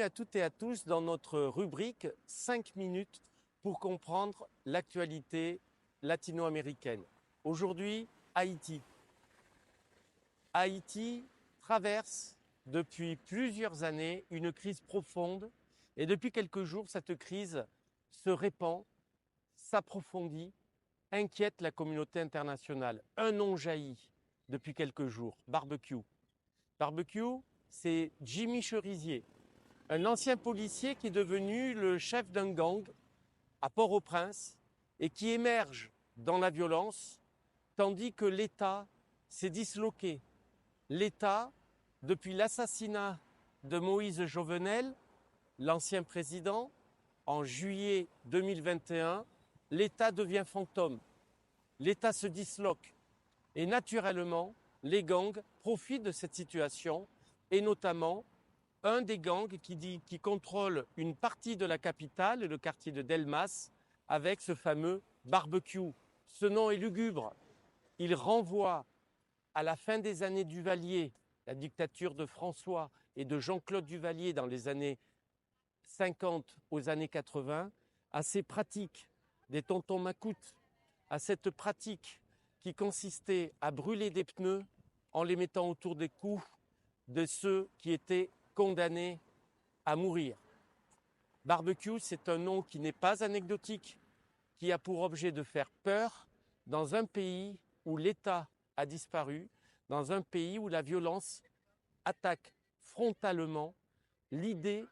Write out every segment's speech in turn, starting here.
à toutes et à tous dans notre rubrique 5 minutes pour comprendre l'actualité latino-américaine. Aujourd'hui, Haïti. Haïti traverse depuis plusieurs années une crise profonde et depuis quelques jours, cette crise se répand, s'approfondit, inquiète la communauté internationale. Un nom jaillit depuis quelques jours, barbecue. Barbecue, c'est Jimmy Cherizier, un ancien policier qui est devenu le chef d'un gang à Port-au-Prince et qui émerge dans la violence, tandis que l'État s'est disloqué. L'État, depuis l'assassinat de Moïse Jovenel, l'ancien président, en juillet 2021, l'État devient fantôme. L'État se disloque. Et naturellement, les gangs profitent de cette situation, et notamment un des gangs qui contrôle une partie de la capitale, le quartier de Delmas, avec ce fameux barbecue. Ce nom est lugubre. Il renvoie à la fin des années Duvalier, la dictature de François et de Jean-Claude Duvalier dans les années 50 aux années 80, à ces pratiques des tontons macoutes, à cette pratique qui consistait à brûler des pneus en les mettant autour des cous de ceux qui étaient condamnés à mourir. Barbecue, c'est un nom qui n'est pas anecdotique, qui a pour objet de faire peur dans un pays où l'État a disparu, dans un pays où la violence attaque frontalement l'idée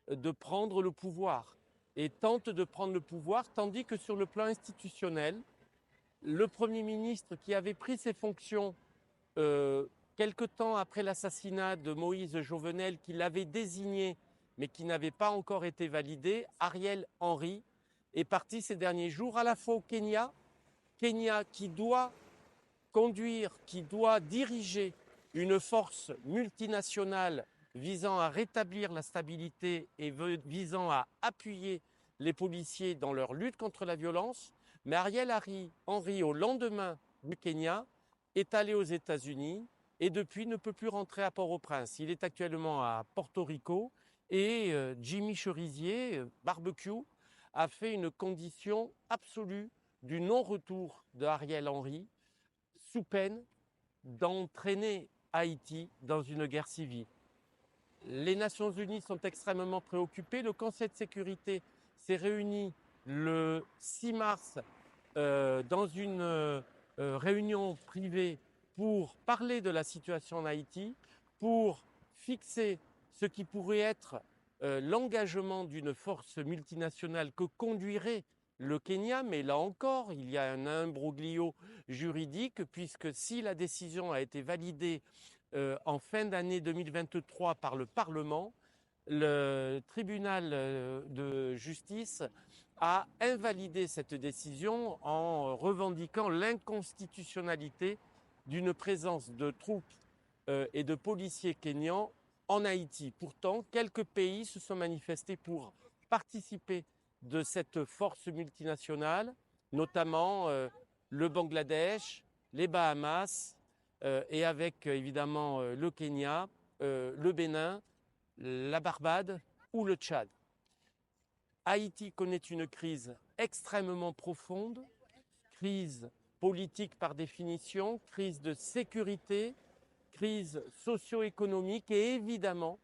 de prendre le pouvoir et tente de prendre le pouvoir, tandis que sur le plan institutionnel, le Premier ministre qui avait pris ses fonctions quelque temps après l'assassinat de Moïse Jovenel, qui l'avait désigné mais qui n'avait pas encore été validé, Ariel Henry, est parti ces derniers jours à la fois au Kenya qui doit conduire, qui doit diriger une force multinationale visant à rétablir la stabilité et visant à appuyer les policiers dans leur lutte contre la violence. Mais Ariel Henry, au lendemain du Kenya, est allé aux États-Unis et depuis ne peut plus rentrer à Port-au-Prince. Il est actuellement à Porto Rico et Jimmy Cherizier, barbecue, a fait une condition absolue du non-retour de Ariel Henry sous peine d'entraîner Haïti dans une guerre civile. Les Nations Unies sont extrêmement préoccupées. Le Conseil de sécurité s'est réuni le 6 mars dans une réunion privée pour parler de la situation en Haïti, pour fixer ce qui pourrait être l'engagement d'une force multinationale que conduirait le Kenya, mais là encore, il y a un imbroglio juridique, puisque si la décision a été validée en fin d'année 2023 par le Parlement, le tribunal de justice a invalidé cette décision en revendiquant l'inconstitutionnalité d'une présence de troupes et de policiers kenyans en Haïti. Pourtant, quelques pays se sont manifestés pour participer de cette force multinationale, notamment le Bangladesh, les Bahamas et avec évidemment le Kenya, le Bénin, la Barbade ou le Tchad. Haïti connaît une crise extrêmement profonde, crise politique par définition, crise de sécurité, crise socio-économique et évidemment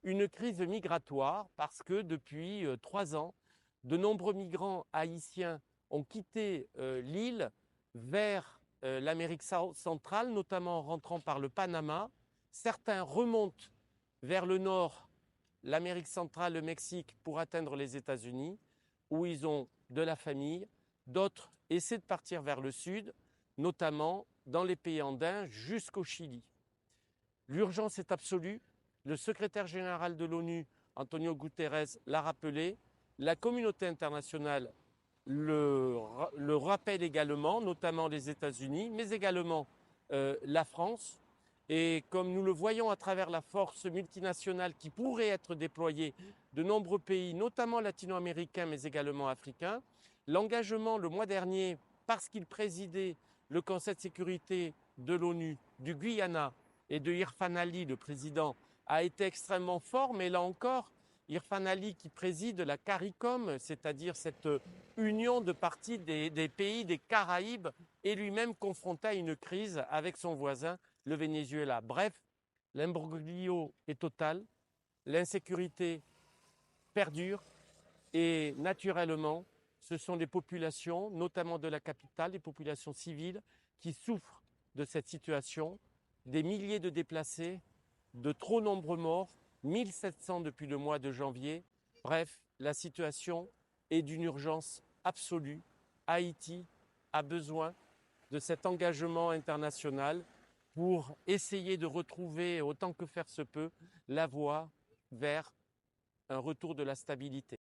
une crise migratoire parce que depuis 3 ans, de nombreux migrants haïtiens ont quitté l'île vers l'Amérique centrale, notamment en rentrant par le Panama. Certains remontent vers le nord, l'Amérique centrale, le Mexique, pour atteindre les États-Unis, où ils ont de la famille. D'autres essaient de partir vers le sud, notamment dans les pays andins jusqu'au Chili. L'urgence est absolue. Le secrétaire général de l'ONU, Antonio Guterres, l'a rappelé. La communauté internationale le rappelle également, notamment les États-Unis, mais également la France. Et comme nous le voyons à travers la force multinationale qui pourrait être déployée de nombreux pays, notamment latino-américains, mais également africains, l'engagement le mois dernier, parce qu'il présidait le Conseil de sécurité de l'ONU, du Guyana et de Irfan Ali, le président, a été extrêmement fort, mais là encore, Irfan Ali qui préside la CARICOM, c'est-à-dire cette union de parties des pays des Caraïbes, est lui-même confronté à une crise avec son voisin, le Venezuela. Bref, l'imbroglio est total, l'insécurité perdure et naturellement, ce sont les populations, notamment de la capitale, les populations civiles, qui souffrent de cette situation. Des milliers de déplacés, de trop nombreux morts, 1700 depuis le mois de janvier. Bref, la situation est d'une urgence absolue. Haïti a besoin de cet engagement international pour essayer de retrouver, autant que faire se peut, la voie vers un retour de la stabilité.